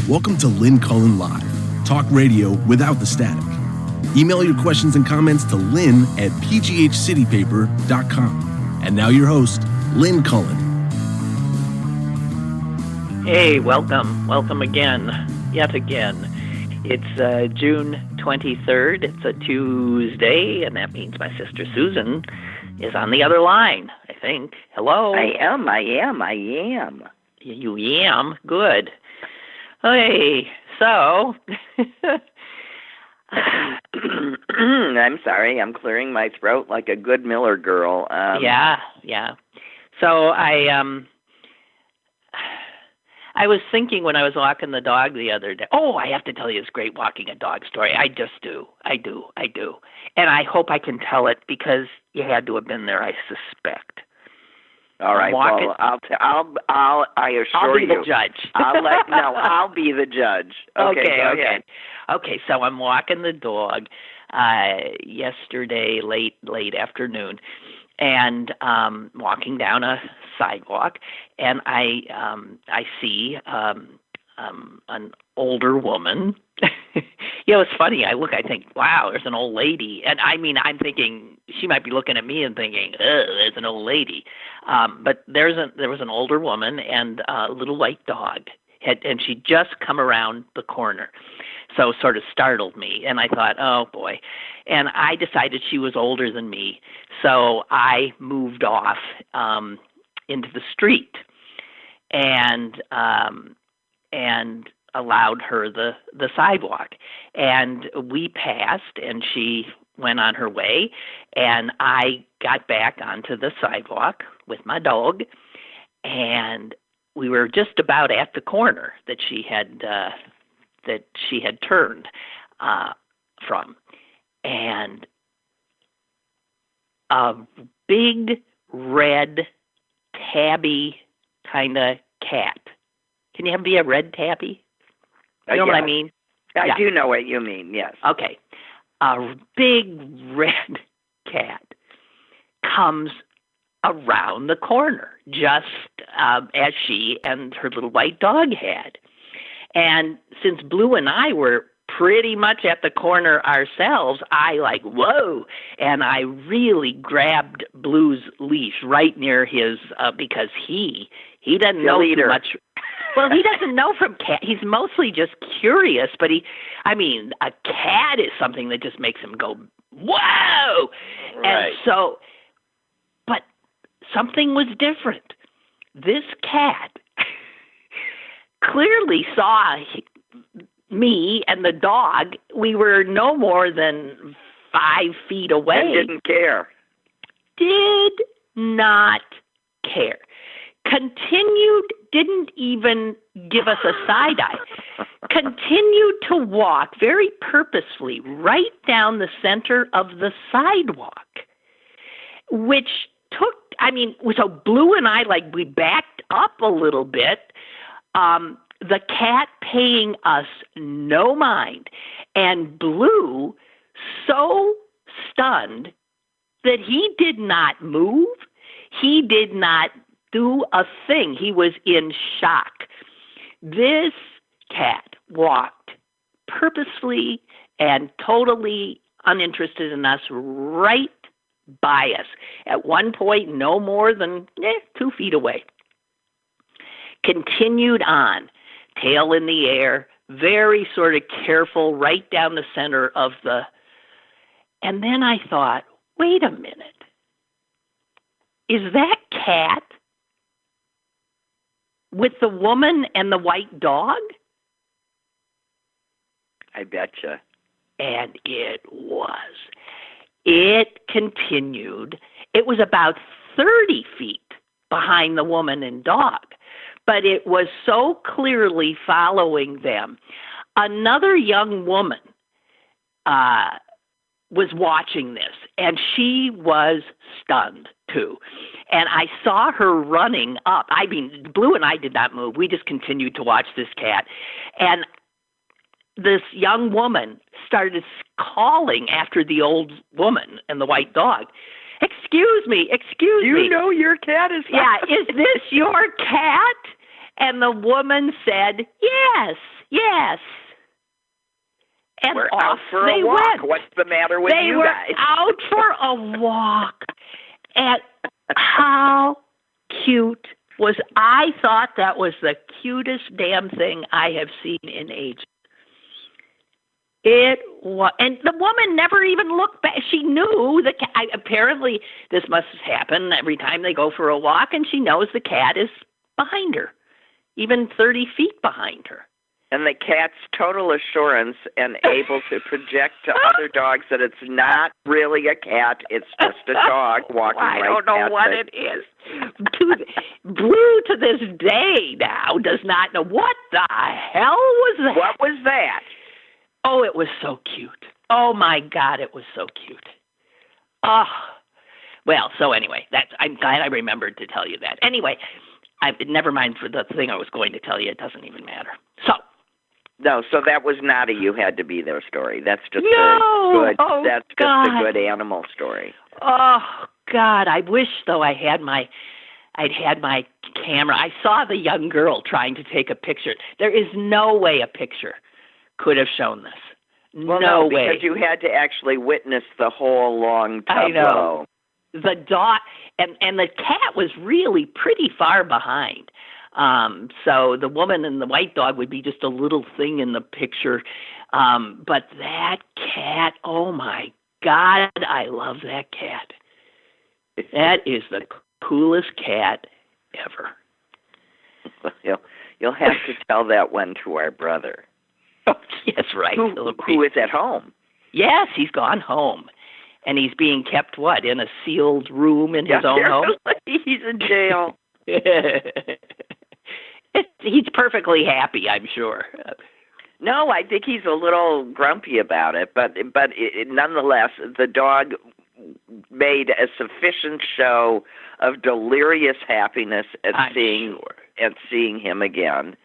Welcome to Lynn Cullen Live, talk radio without the static. Email your questions and comments to lynn at pghcitypaper.com. And now your host, Lynn Cullen. Hey, welcome again, yet again. It's June 23rd, it's a Tuesday, and that means my sister Susan is on the other line, I think. Hello? I am. You am? Good. Hey, so... I'm sorry, I'm clearing my throat like a good Miller girl. Yeah. So I was thinking when I was walking the dog the other day, I have to tell you this great walking a dog story. I just do. I do. And I hope I can tell it because you had to have been there, I suspect. All right, well, I assure you. I'll be the judge. I'll be the judge. Okay. Okay, so I'm walking the dog yesterday late afternoon, and walking down a sidewalk, and I see an older woman. It's funny. I think, wow, there's an old lady, and I'm thinking she might be looking at me and thinking, there's an old lady, but there was an older woman and a little white dog, and she'd just come around the corner. So sort of startled me, and I thought, oh, boy. And I decided she was older than me, so I moved off into the street and allowed her the sidewalk. And we passed, and she went on her way, and I got back onto the sidewalk with my dog, and we were just about at the corner that she had turned from, and a big red tabby kind of cat. Can you be a red tabby? You know what I mean? I do know what you mean, yes. Okay. A big red cat comes around the corner, just as she and her little white dog had. And since Blue and I were pretty much at the corner ourselves, whoa, and I really grabbed Blue's leash right near his, because he doesn't know too much. Well, he doesn't know from cat. He's mostly just curious, but a cat is something that just makes him go, whoa! Right. And so, but something was different. This cat clearly saw me and the dog. We were no more than 5 feet away. And didn't care. Did not care. Continued, didn't even give us a side eye. Continued to walk very purposefully right down the center of the sidewalk, which took, so Blue and I, we backed up a little bit. The cat paying us no mind, and Blue so stunned that he did not move. He did not do a thing. He was in shock. This cat walked purposefully and totally uninterested in us right by us. At one point, no more than 2 feet away. Continued on, tail in the air, very sort of careful, right down the center of the... And then I thought, wait a minute. Is that cat with the woman and the white dog? I betcha. And it was. It continued. It was about 30 feet behind the woman and dog, but it was so clearly following them. Another young woman was watching this, and she was stunned too. And I saw her running up. Blue and I did not move. We just continued to watch this cat. And this young woman started calling after the old woman and the white dog. Excuse me. You know your cat is... Yeah, is this your cat? And the woman said, yes, Yes. And We're off out for they a walk. went. What's the matter with They you were guys? out for a walk. And how cute was, I thought that was the cutest damn thing I have seen in ages. It was, and the woman never even looked back. She knew the cat. Apparently, this must happen every time they go for a walk, and she knows the cat is behind her, even 30 feet behind her. And the cat's total assurance and able to project to other dogs that it's not really a cat, it's just a dog walking I don't know what it is. Blue to this day now does not know what the hell was that. What was that? Oh, it was so cute. Oh my God, it was so cute. Oh, well. So anyway, I'm glad I remembered to tell you that. Anyway, never mind for the thing I was going to tell you. It doesn't even matter. No, so that was not a "you had to be there" story. That's just a good animal story. Oh God, I wish though I'd had my camera. I saw the young girl trying to take a picture. There is no way a picture could have shown this. Well, no way. Because you had to actually witness the whole long tableau. I know. The dog and the cat was really pretty far behind. So the woman and the white dog would be just a little thing in the picture. But that cat, oh my God, I love that cat. That is the coolest cat ever. You'll have to tell that one to our brother. Yes, right. Who is at home? Yes, he's gone home. And he's being kept, in a sealed room in his own home? He's in jail. He's perfectly happy, I'm sure. No, I think he's a little grumpy about it, but nonetheless, the dog made a sufficient show of delirious happiness at seeing him again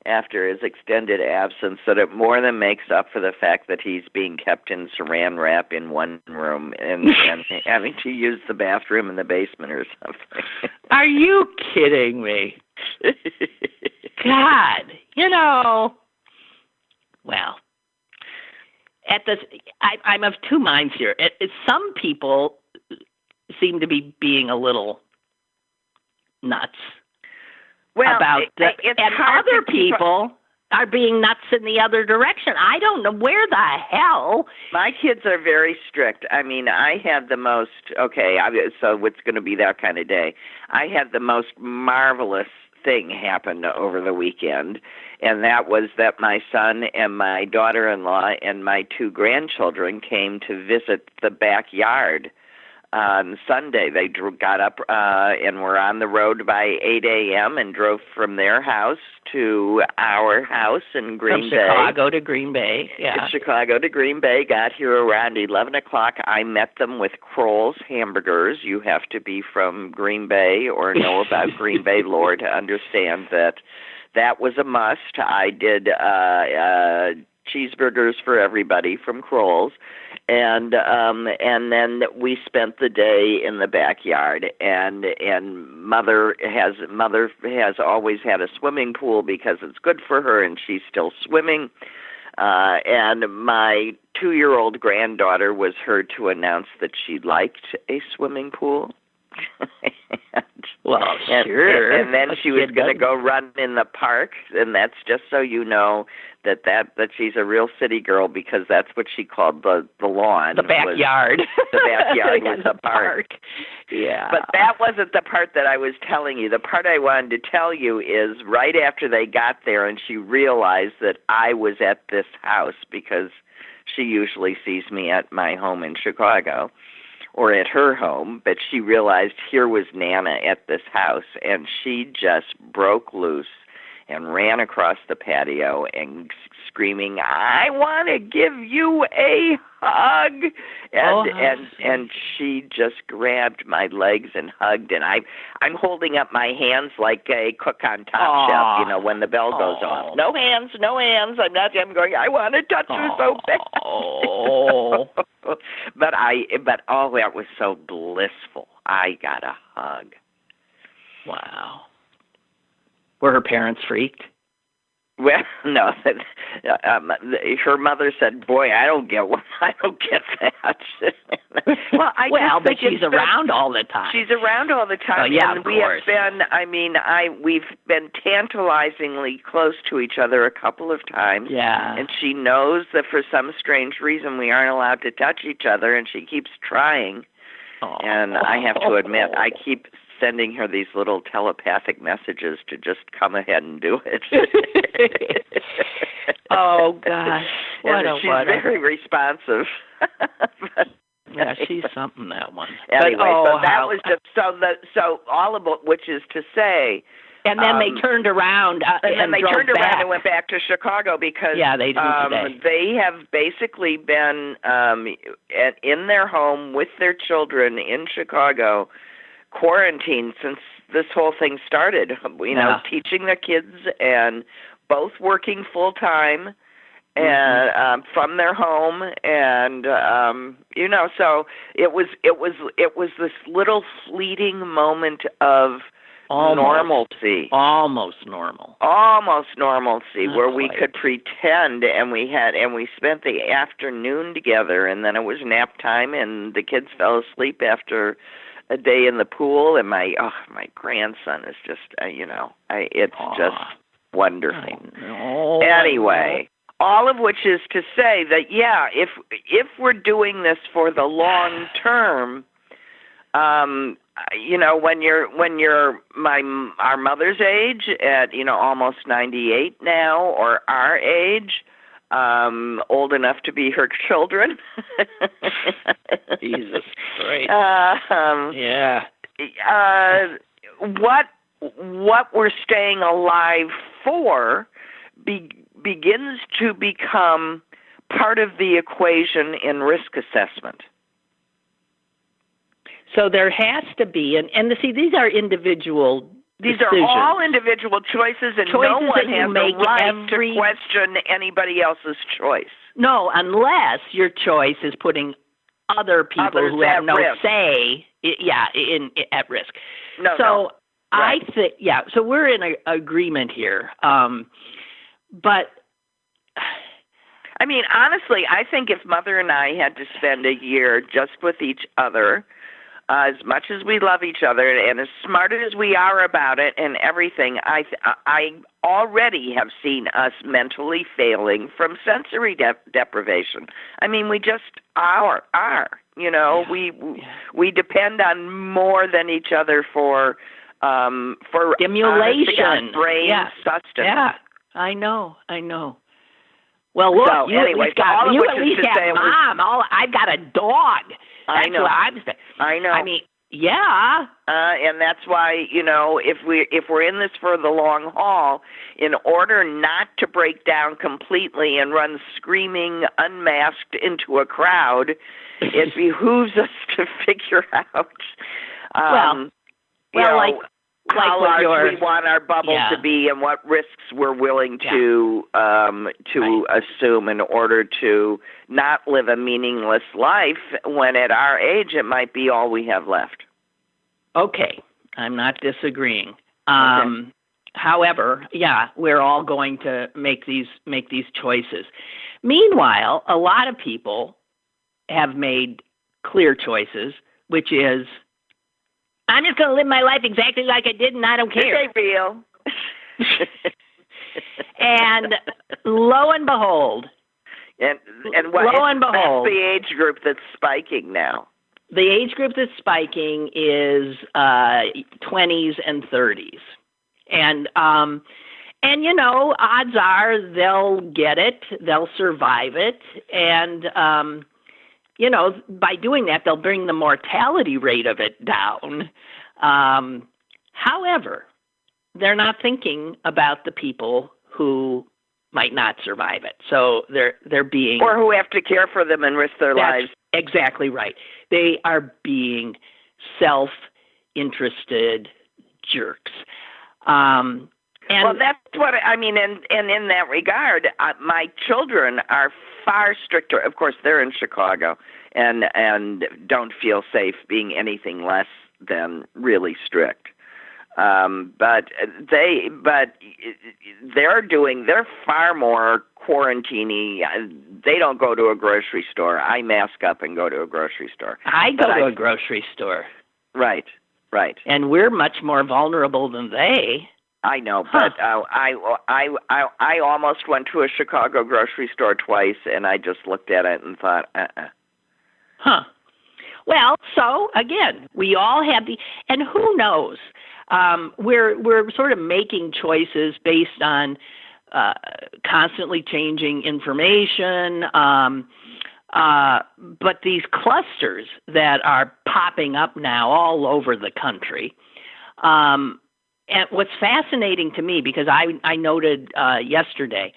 after his extended absence, that it more than makes up for the fact that he's being kept in saran wrap in one room and having to use the bathroom in the basement or something. Are you kidding me? God, well, I'm of two minds here. Some people seem to be being a little nuts. Well, and other people are being nuts in the other direction. I don't know where the hell. My kids are very strict. I mean, I had the most, so it's going to be that kind of day. I had the most marvelous thing happen over the weekend, and that was that my son and my daughter-in-law and my two grandchildren came to visit the backyard on Sunday. They got up and were on the road by 8 a.m. and drove from their house to our house in Green Bay. From Chicago to Green Bay, yeah. Chicago to Green Bay, got here around 11 o'clock. I met them with Kroll's Hamburgers. You have to be from Green Bay or know about Green Bay lore to understand that was a must. I did cheeseburgers for everybody from Kroll's. And then we spent the day in the backyard, and mother has always had a swimming pool because it's good for her, and she's still swimming. And my 2-year-old granddaughter was heard to announce that she liked a swimming pool. Sure. And then she was going to go run in the park, and that's just so you know that she's a real city girl, because that's what she called the lawn. The backyard. The backyard was the park. Yeah. But that wasn't the part that I was telling you. The part I wanted to tell you is right after they got there and she realized that I was at this house, because she usually sees me at my home in Chicago or at her home, but she realized here was Nana at this house, and she just broke loose and ran across the patio and screaming, "I want to give you a hug!" And she just grabbed my legs and hugged, and I'm holding up my hands like a cook on Top Chef, when the bell goes off. No hands, no hands. I'm going, I want to touch her so bad. But that was so blissful. I got a hug. Wow. Were her parents freaked? Well, no. Her mother said, "Boy, I don't get that." Well, just but think she's around all the time. She's around all the time. Yeah, and of we course. have been. I mean, we've been tantalizingly close to each other a couple of times. Yeah. And she knows that for some strange reason we aren't allowed to touch each other, and she keeps trying. Oh. And I have to admit, I keep sending her these little telepathic messages to just come ahead and do it. Oh gosh, she's very responsive. Yeah, she's something, that one. Anyway, but, so that was just so all of it, which is to say. And then they turned around and then they turned back. around and went back to Chicago because they do today. They have basically been in their home with their children in Chicago, quarantined since this whole thing started. You know, teaching their kids and both working full time and from their home, and you know, so it was this little fleeting moment of normalcy, almost normalcy, not where we could pretend, and we spent the afternoon together, and then it was nap time, and the kids fell asleep after a day in the pool, and my grandson is just just wonderful. Anyway, all of which is to say that if we're doing this for the long term, you know, when you're our mother's age at almost 98 now, or our age, old enough to be her children. Jesus Christ. Yeah. What we're staying alive for begins to become part of the equation in risk assessment. So there has to be, and see, these are individual These decisions. are all individual choices, and no one has the right to question anybody else's choice. No, unless your choice is putting other people who have no say, at risk. No. I think, so we're in agreement here. But I mean, honestly, I think if Mother and I had to spend a year just with each other, as much as we love each other and as smart as we are about it and everything, I already have seen us mentally failing from sensory deprivation. I mean, we just are. You know, we depend on more than each other for stimulation, brain sustenance. Yeah, I know. Well, look, so, you anyway, at least have Mom. I've got a dog. That's I know. What I'm saying. I know. I mean, yeah. And that's why, if we're in this for the long haul, in order not to break down completely and run screaming unmasked into a crowd, it behooves us to figure out how large we want our bubble to be and what risks we're willing to assume in order to not live a meaningless life when at our age it might be all we have left. Okay, I'm not disagreeing. Okay. However, we're all going to make these choices. Meanwhile, a lot of people have made clear choices, which is, I'm just going to live my life exactly like I did, and I don't care. Is it real? And lo and behold, that's the age group that's spiking now. The age group that's spiking is 20s and 30s, and odds are they'll get it, they'll survive it, and by doing that, they'll bring the mortality rate of it down. However, they're not thinking about the people who might not survive it. So they're being... Or who have to care for them and risk their lives. Exactly right. They are being self-interested jerks. And that's what I mean, and in that regard, my children are far stricter. Of course, they're in Chicago and don't feel safe being anything less than really strict. But they're far more quarantine-y. They don't go to a grocery store. I mask up and go to a grocery store. I go to a grocery store. Right. And we're much more vulnerable than they. I know, but I almost went to a Chicago grocery store twice, and I just looked at it and thought, Huh. Well, so again, we all have and who knows? We're sort of making choices based on constantly changing information. But these clusters that are popping up now all over the country. And what's fascinating to me, because I noted yesterday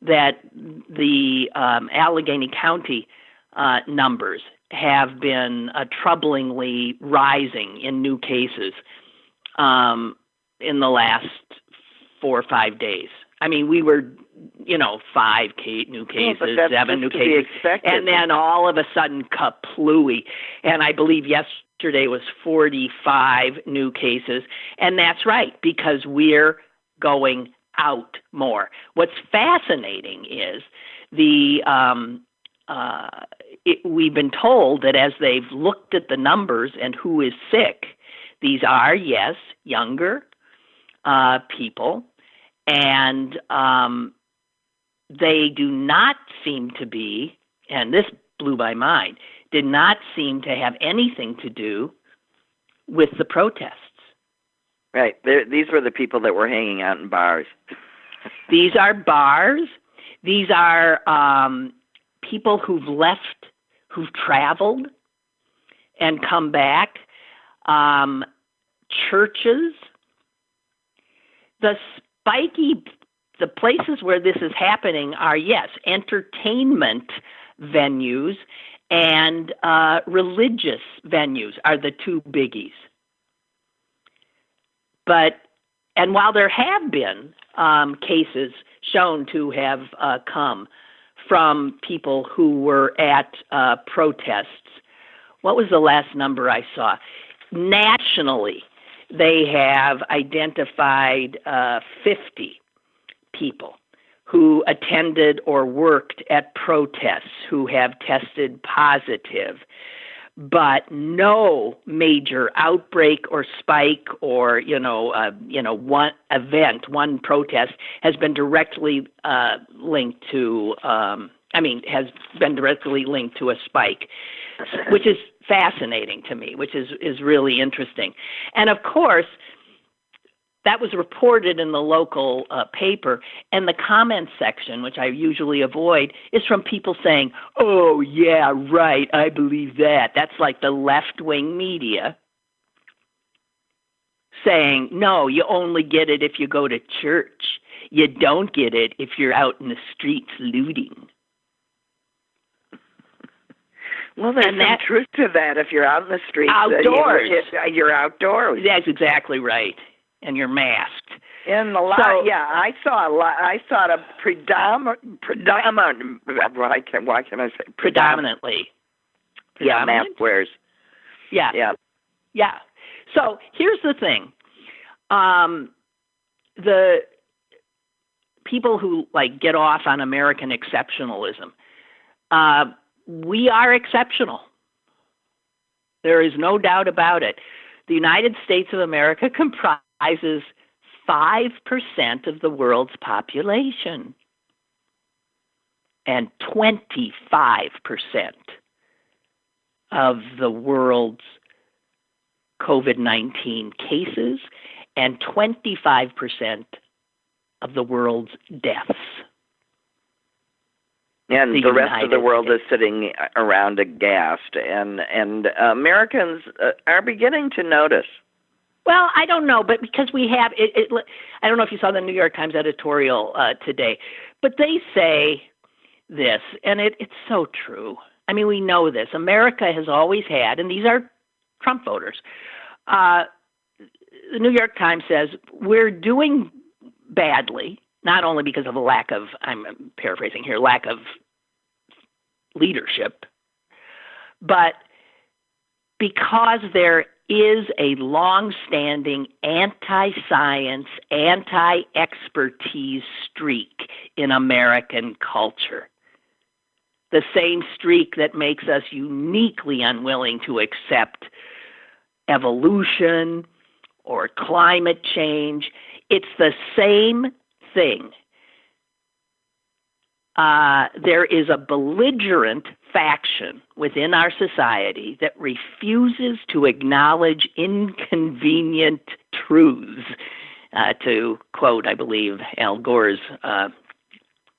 that the Allegheny County numbers have been troublingly rising in new cases in the last 4 or 5 days. I mean, we were, 5 new cases, 7 new cases, and then all of a sudden, kaplooey. And I believe yesterday was 45 new cases. And that's right, because we're going out more. What's fascinating is we've been told that as they've looked at the numbers and who is sick, these are, yes, younger people, and they do not seem to be, and this blew my mind, did not seem to have anything to do with the protests. Right. These were the people that were hanging out in bars. These are bars. These are people who've left, who've traveled and come back. Churches. The places where this is happening are, yes, entertainment venues and religious venues are the two biggies. And while there have been cases shown to have come from people who were at protests, what was the last number I saw? Nationally, they have identified 50 people who attended or worked at protests who have tested positive, but no major outbreak or spike or one event, one protest has been directly linked to has been directly linked to a spike, which is fascinating to me, which is really interesting. And of course, that was reported in the local paper, and the comments section, which I usually avoid, is from people saying, "Oh, yeah, right, I believe that." That's like the left-wing media saying, "No, you only get it if you go to church. You don't get it if you're out in the streets looting." Well, there's some truth to that. If you're out in the streets, outdoors, you're outdoors. That's exactly right. And you're masked. In the I saw a lot. I saw a predominant. Why can I say predominantly? Yeah, mask wearers. Yeah. So here's the thing: the people who get off on American exceptionalism. We are exceptional. There is no doubt about it. The United States of America comprises 5% of the world's population and 25% of the world's COVID-19 cases and 25% of the world's deaths. And the rest of the world is sitting around aghast, and Americans are beginning to notice. Well, I don't know, but because we have it, I don't know if you saw the New York Times editorial today, but they say this, and it's so true. I mean, we know this. America has always had, and these are Trump voters. The New York Times says we're doing badly, not only because of a lack of, I'm paraphrasing here, lack of leadership, but because there is a long-standing anti-science, anti-expertise streak in American culture. The same streak that makes us uniquely unwilling to accept evolution or climate change. It's the same thing. There is a belligerent faction within our society that refuses to acknowledge inconvenient truths, to quote, I believe, Al Gore's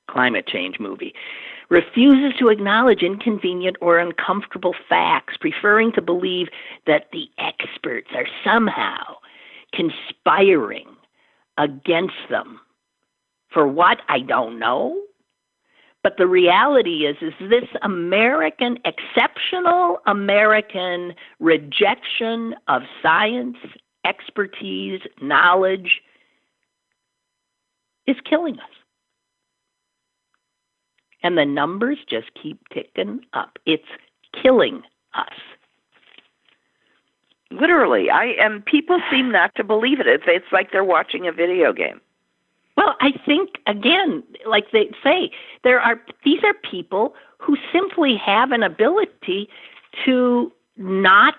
climate change movie. Refuses to acknowledge inconvenient or uncomfortable facts, preferring to believe that the experts are somehow conspiring against them. For what? I don't know. But the reality is this American, exceptional American rejection of science, expertise, knowledge is killing us. And the numbers just keep ticking up. It's killing us. Literally, and people seem not to believe it. It's like they're watching a video game. Well, I think, again, like they say, these are people who simply have an ability to not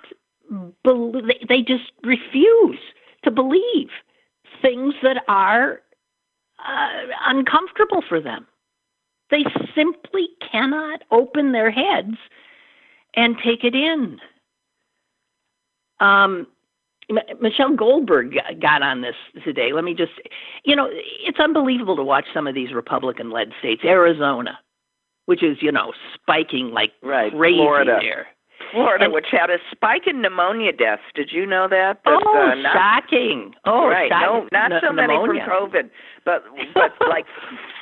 believe. They just refuse to believe things that are uncomfortable for them. They simply cannot open their heads and take it in. Michelle Goldberg got on this today. Let me just, it's unbelievable to watch some of these Republican-led states. Arizona, which is, spiking like crazy there. Florida, which had a spike in pneumonia deaths. Did you know that? Shocking. Right. Shocking. No, not so many from COVID, but like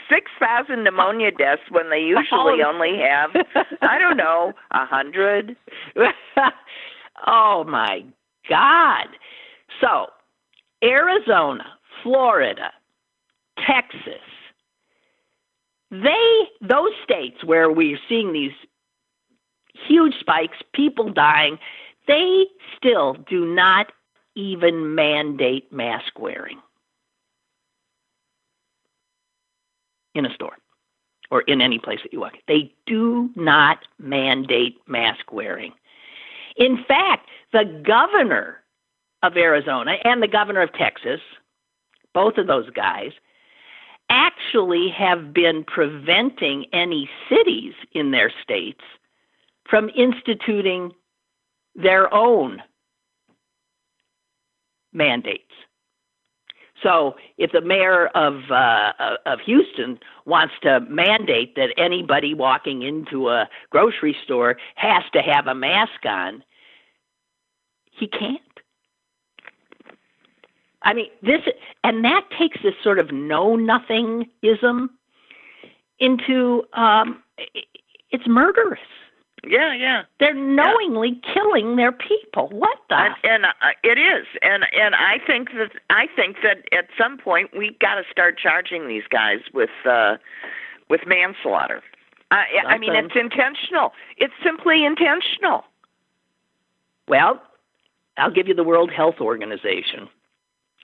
6,000 pneumonia deaths when they usually only have, 100. Oh, my God. So, Arizona, Florida, Texas, those states where we're seeing these huge spikes, people dying, they still do not even mandate mask wearing in a store or in any place that you walk. They do not mandate mask wearing. In fact, the governor of Arizona and the governor of Texas, both of those guys, actually have been preventing any cities in their states from instituting their own mandates. So if the mayor of Houston wants to mandate that anybody walking into a grocery store has to have a mask on, he can't. I mean, and that takes this sort of know-nothingism into, it's murderous. Yeah. They're knowingly killing their people. What the? And it is, and I think that at some point we got to start charging these guys with manslaughter. I mean, it's intentional. It's simply intentional. Well, I'll give you the World Health Organization.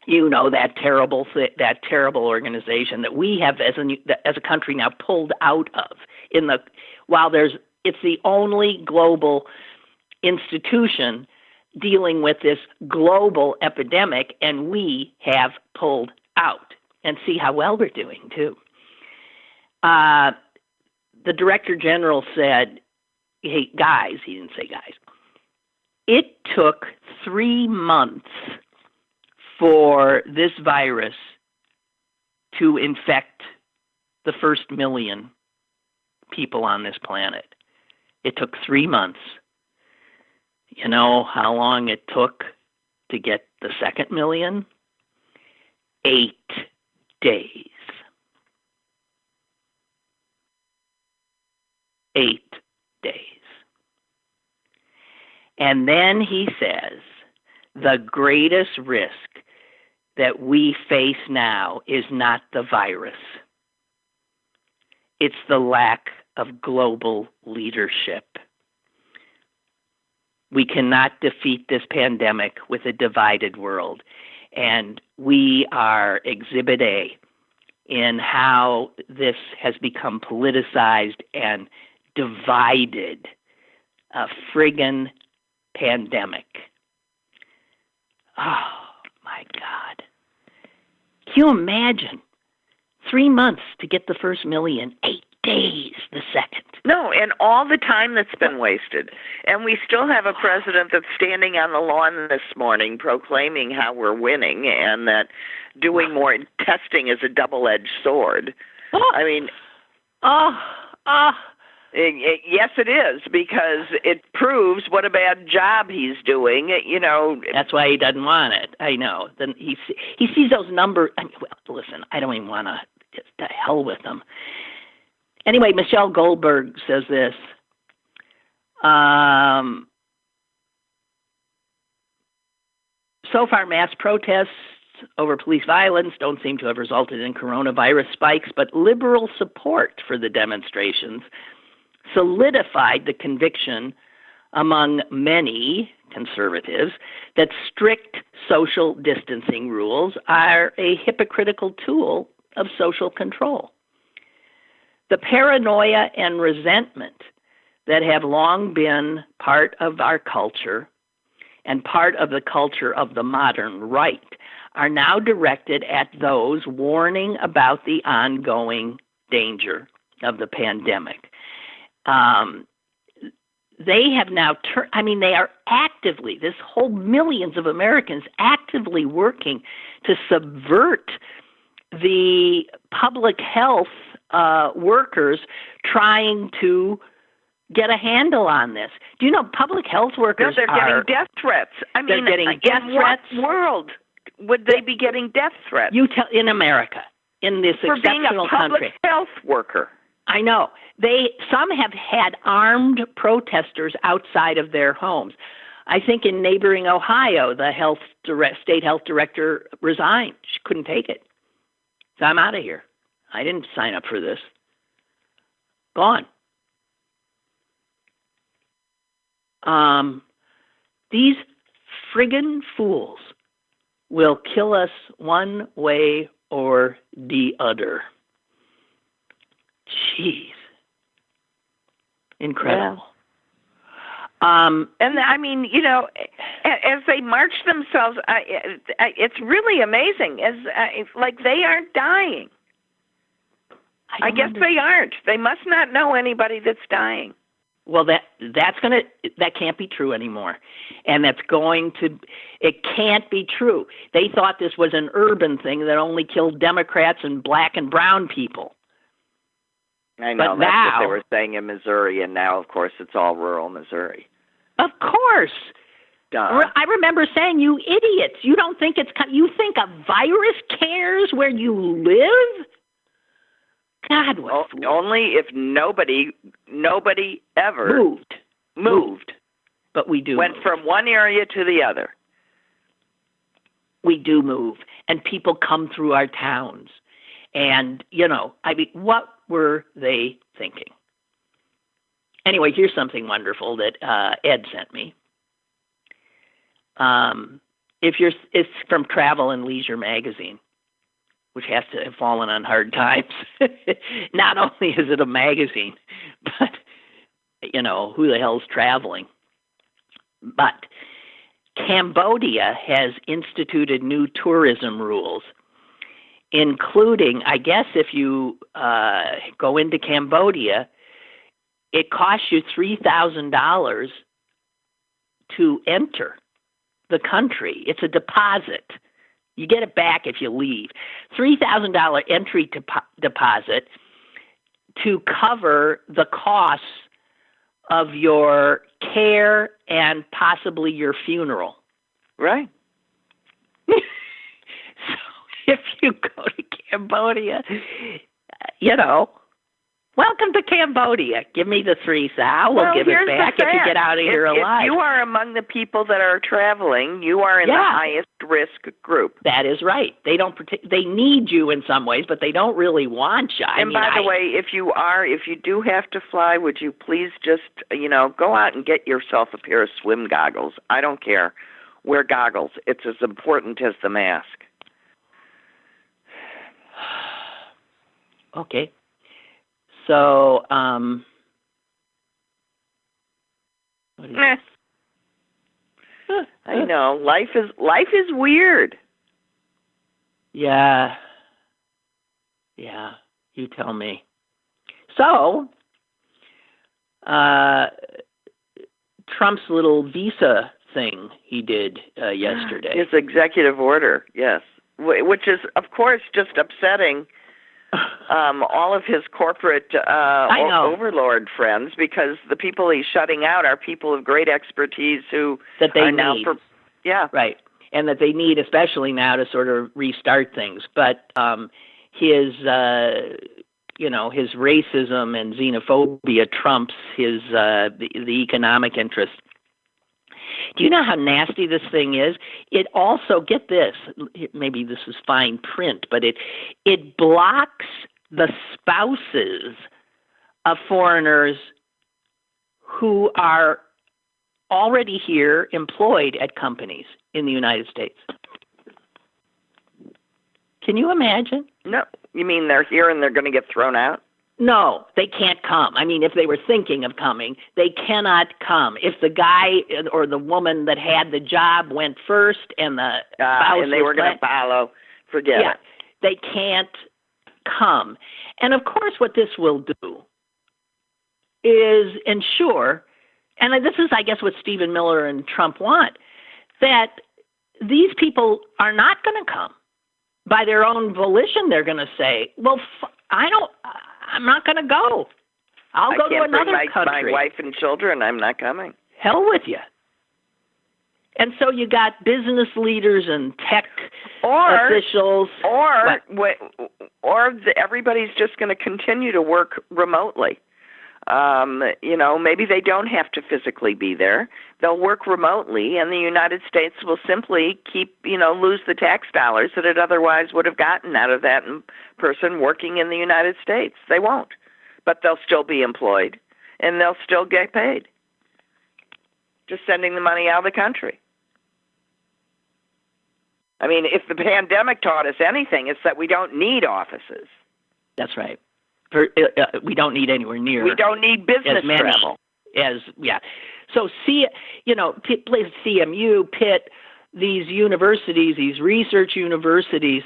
That terrible organization that we have as a country now pulled out of. It's the only global institution dealing with this global epidemic, and we have pulled out. And see how well we're doing, too. The Director General said, hey, guys, he didn't say guys, it took 3 months for this virus to infect the first 1 million people on this planet. It took 3 months. You know how long it took to get the second 1 million? 8 days. 8 days. And then he says, the greatest risk that we face now is not the virus. It's the lack of global leadership. We cannot defeat this pandemic with a divided world. And we are Exhibit A in how this has become politicized and divided a friggin' pandemic. Oh, my God. Can you imagine? 3 months to get the first million, 8 days the second. No, and all the time that's been wasted. And we still have a president that's standing on the lawn this morning proclaiming how we're winning and that doing more testing is a double-edged sword. I mean, yes, it is, because it proves what a bad job he's doing. You know, that's why he doesn't want it. I know. Then he sees those numbers. I mean, well, listen, I don't even want to. Just to hell with them. Anyway, Michelle Goldberg says this. So far, mass protests over police violence don't seem to have resulted in coronavirus spikes, but liberal support for the demonstrations solidified the conviction among many conservatives that strict social distancing rules are a hypocritical tool of social control. The paranoia and resentment that have long been part of our culture and part of the culture of the modern right are now directed at those warning about the ongoing danger of the pandemic. They have now they are actively, this whole millions of Americans actively working to subvert the public health workers trying to get a handle on this. Do you know public health workers they're getting death threats? I mean, they're getting death threats. What world would they be getting death threats? You tell in America, in this for exceptional being a public country. Health worker. I know. Some have had armed protesters outside of their homes. I think in neighboring Ohio, the state health director resigned. She couldn't take it. So I'm out of here. I didn't sign up for this. Gone. These friggin' fools will kill us one way or the other. Jeez. Incredible. And I mean, you know, as they march themselves, it's really amazing. It's like they aren't dying. I guess they aren't. They must not know anybody that's dying. Well, that can't be true anymore, and it can't be true. They thought this was an urban thing that only killed Democrats and black and brown people. I know, but that's now, what they were saying in Missouri, and now, of course, it's all rural Missouri. Of course. Duh. I remember saying, you idiots, you don't think you think a virus cares where you live? God, what only if nobody ever moved. But we do went move. From one area to the other. We do move, and people come through our towns. And, you know, I mean, what were they thinking? Anyway, here's something wonderful that Ed sent me. It's from Travel and Leisure magazine, which has to have fallen on hard times. Not only is it a magazine, but, you know, who the hell's traveling? But Cambodia has instituted new tourism rules, including, I guess, if you go into Cambodia, it costs you $3,000 to enter the country. It's a deposit. You get it back if you leave. $3,000 entry deposit to cover the costs of your care and possibly your funeral. Right. So if you go to Cambodia, you know, Welcome to Cambodia. Give me the 3 thou. We'll give it back if you get out of here alive. If you are among the people that are traveling, you are in the highest risk group. That is right. They don't. They need you in some ways, but they don't really want you. By the way, if you do have to fly, would you please just go out and get yourself a pair of swim goggles? I don't care. Wear goggles. It's as important as the mask. Okay. So, I know life is weird. Yeah, you tell me. So, Trump's little visa thing he did yesterday. His executive order, yes, which is of course just upsetting. All of his corporate overlord friends, because the people he's shutting out are people of great expertise that they are need. Now right, and that they need especially now to sort of restart things. But his his racism and xenophobia trumps his the economic interest. Do you know how nasty this thing is? It also, get this, maybe this is fine print, but it blocks the spouses of foreigners who are already here employed at companies in the United States. Can you imagine? No. You mean they're here and they're going to get thrown out? No, they can't come. I mean, if they were thinking of coming, they cannot come. If the guy or the woman that had the job went first and the spouse and they were going to follow, forget it. They can't come. And of course, what this will do is ensure, and this is, I guess, what Stephen Miller and Trump want, that these people are not going to come. By their own volition, they're going to say, well, I'm not going to go. I'll go to another country. My wife and children, I'm not coming. Hell with you. And so you got business leaders and tech officials. Everybody's just going to continue to work remotely. Maybe they don't have to physically be there. They'll work remotely, and the United States will simply lose the tax dollars that it otherwise would have gotten out of that person working in the United States. They won't. But they'll still be employed, and they'll still get paid. Just sending the money out of the country. I mean, if the pandemic taught us anything, it's that we don't need offices. That's right. We don't need anywhere near. We don't need business travel. So places CMU, Pitt, these universities, these research universities,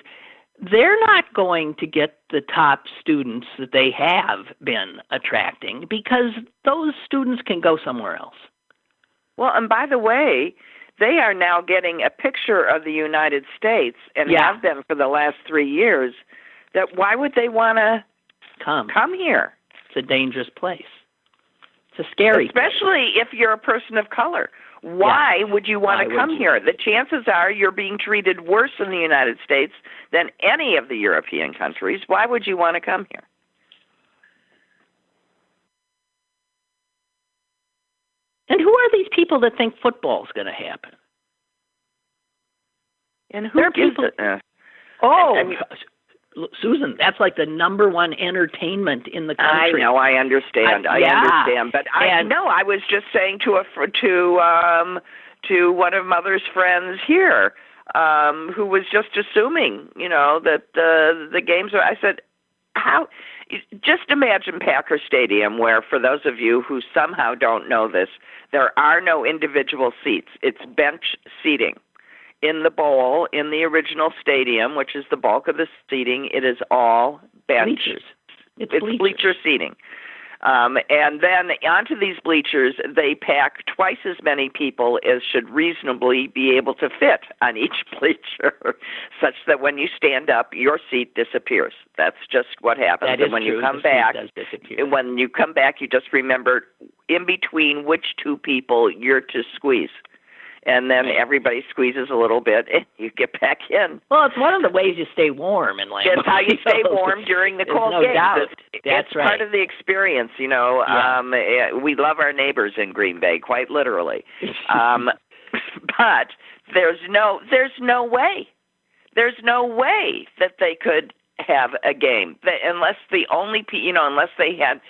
they're not going to get the top students that they have been attracting because those students can go somewhere else. Well, and by the way, they are now getting a picture of the United States and have been for the last 3 years. That why would they want to come here? It's a dangerous place. It's a scary especially place. If you're a person of color. Why would you want to come here? The chances are you're being treated worse in the United States than any of the European countries. Why would you want to come here? And who are these people that think football's going to happen? And who gives it? Susan, that's like the number one entertainment in the country. I know, I understand. I understand. But I was just saying to one of Mother's friends here, who was just assuming, that the games are. I said, how? Just imagine Packer Stadium, where, for those of you who somehow don't know this, there are no individual seats. It's bench seating. In the bowl, in the original stadium, which is the bulk of the seating, it is all bench. Bleachers. It's bleacher seating. And then onto these bleachers, they pack twice as many people as should reasonably be able to fit on each bleacher, such that when you stand up, your seat disappears. That's just what happens. That is and when true. you come back, you just remember in between which two people you're to squeeze. and then everybody squeezes a little bit, and you get back in. Well, it's one of the ways you stay warm in Lambeau. It's how you stay warm during the cold games. Doubt. It's right. part of the experience, you know. Yeah. We love our neighbors in Green Bay, quite literally. But there's no way. There's no way that they could have a game unless unless they had.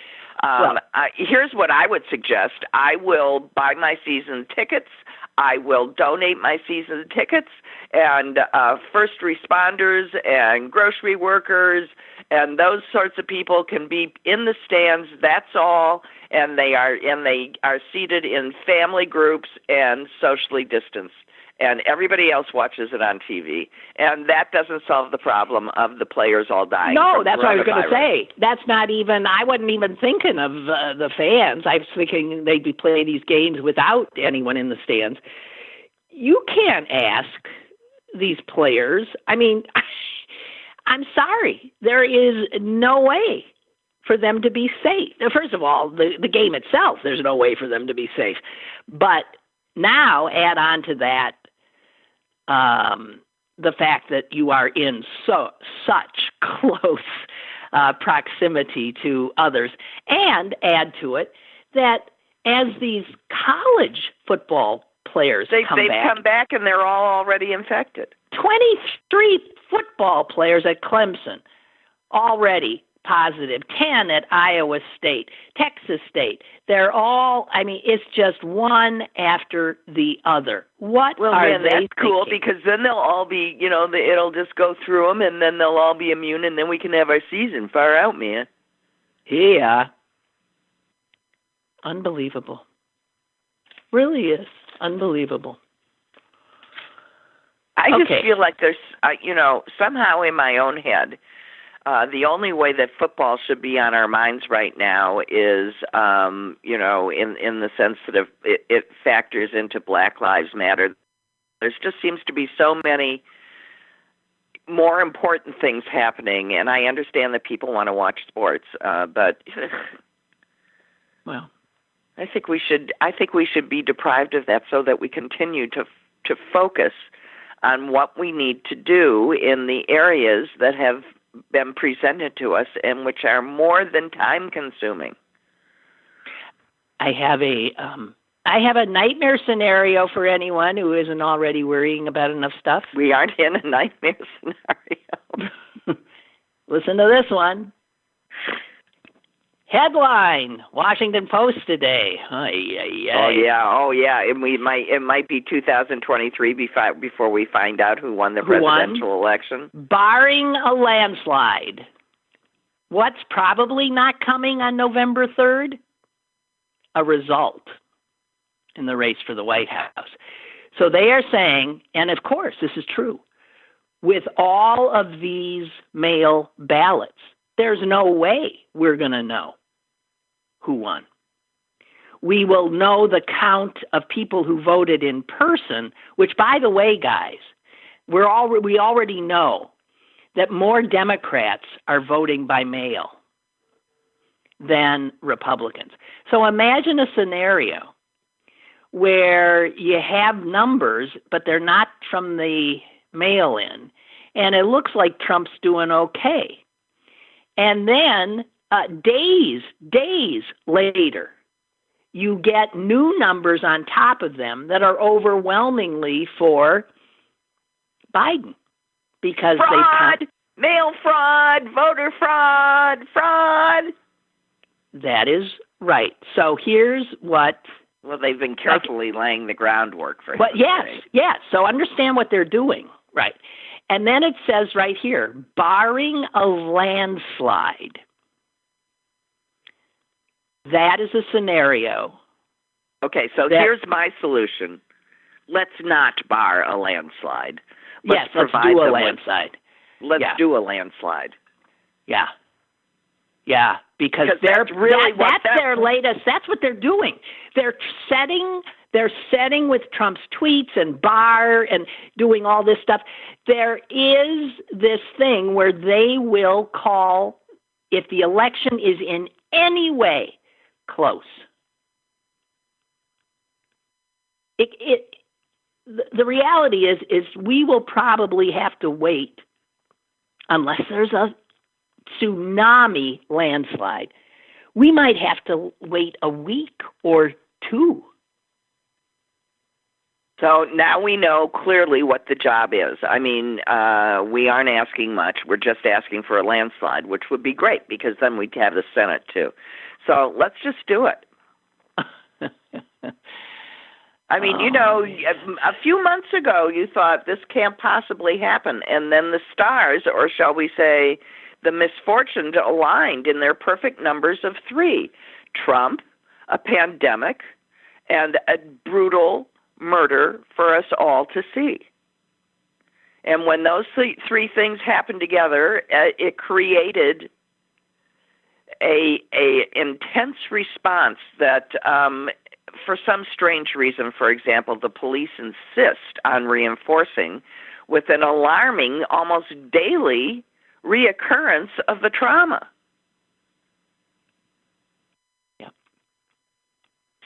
Here's what I would suggest. I will buy my season tickets. I will donate my season tickets, and first responders and grocery workers and those sorts of people can be in the stands. That's all, and they are seated in family groups and socially distanced. And everybody else watches it on TV. And that doesn't solve the problem of the players all dying. No, that's what I was going to say. That's not even, I wasn't even thinking of the fans. I was thinking they'd be playing these games without anyone in the stands. You can't ask these players. I mean, I'm sorry. There is no way for them to be safe. First of all, the game itself, there's no way for them to be safe. But now add on to that the fact that you are in such close proximity to others, and add to it that as these college football players come back and they're all already infected. 23 football players at Clemson already positive, 10 at Iowa State, Texas State. They're all, I mean, it's just one after the other. What are they that's cool, thinking? because then they'll all be, it'll just go through them, and then they'll all be immune, and then we can have our season. Far out, man. Yeah. Unbelievable. Really is unbelievable. I just feel like there's, somehow in my own head, the only way that football should be on our minds right now is, in the sense that it factors into Black Lives Matter. There just seems to be so many more important things happening, and I understand that people want to watch sports, but well, I think we should be deprived of that so that we continue to focus on what we need to do in the areas that have been presented to us and which are more than time consuming. I have a nightmare scenario for anyone who isn't already worrying about enough stuff. We aren't in a nightmare scenario. Listen to this one. Headline: Washington Post today. Oh yeah. It might be 2023 before we find out who won the presidential election. Barring a landslide, what's probably not coming on November 3rd? A result in the race for the White House. So they are saying, and of course this is true, with all of these mail ballots, there's no way we're going to know who won. We will know the count of people who voted in person, which, by the way, guys, we already know that more Democrats are voting by mail than Republicans. So imagine a scenario where you have numbers, but they're not from the mail-in, and it looks like Trump's doing okay. And then days later, you get new numbers on top of them that are overwhelmingly for Biden because fraud, mail fraud, voter fraud. That is right. So here's what. Well, they've been carefully laying the groundwork for. But yes. So understand what they're doing, right? And then it says right here, barring a landslide. That is a scenario. Okay, so here's my solution. Let's not bar a landslide. Let's do a landslide. Let's do a landslide. Yeah. Yeah, because that's their latest. That's what they're doing. They're setting with Trump's tweets and Barr and doing all this stuff. There is this thing where they will call, if the election is in any way close. the reality is we will probably have to wait, unless there's a tsunami landslide. We might have to wait a week or two. So now we know clearly what the job is. I mean, we aren't asking much. We're just asking for a landslide, which would be great because then we'd have the Senate too. So let's just do it. I mean, a few months ago you thought this can't possibly happen, and then the stars, or shall we say the misfortunes, aligned in their perfect numbers of 3. Trump, a pandemic, and a brutal murder for us all to see. And when those three things happened together, it created a intense response that, for some strange reason, for example, the police insist on reinforcing with an alarming, almost daily reoccurrence of the trauma.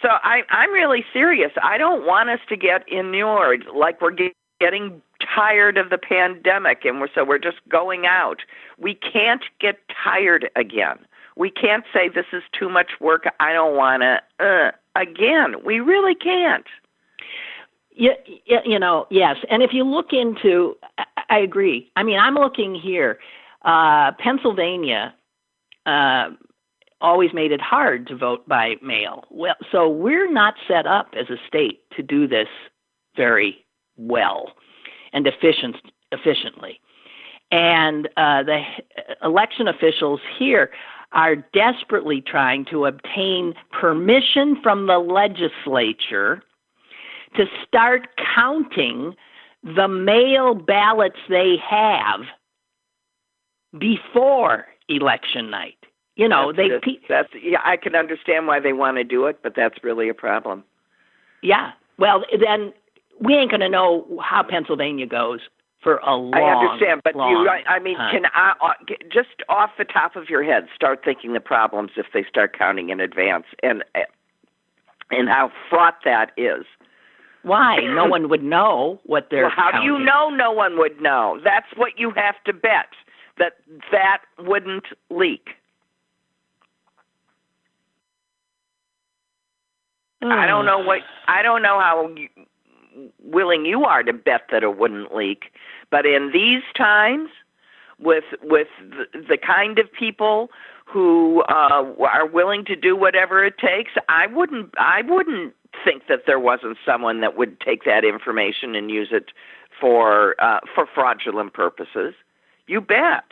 So I'm really serious. I don't want us to get inured, like we're getting tired of the pandemic, and we're just going out. We can't get tired again. We can't say this is too much work. I don't want to. Again, we really can't. Yeah, yes. And if you look into, I agree. I mean, I'm looking here. Pennsylvania always made it hard to vote by mail. Well, so we're not set up as a state to do this very well and efficiently. And the election officials here are desperately trying to obtain permission from the legislature to start counting the mail ballots they have before election night. I can understand why they want to do it, but that's really a problem. Yeah. Well, then we ain't going to know how Pennsylvania goes for a long time. I understand, but can I, just off the top of your head, start thinking the problems if they start counting in advance and how fraught that is. Why? No one would know what they're counting. How do you know no one would know? That's what you have to bet, that wouldn't leak. I don't know how willing you are to bet that it wouldn't leak, but in these times, with the kind of people who are willing to do whatever it takes, I wouldn't think that there wasn't someone that would take that information and use it for fraudulent purposes. You bet.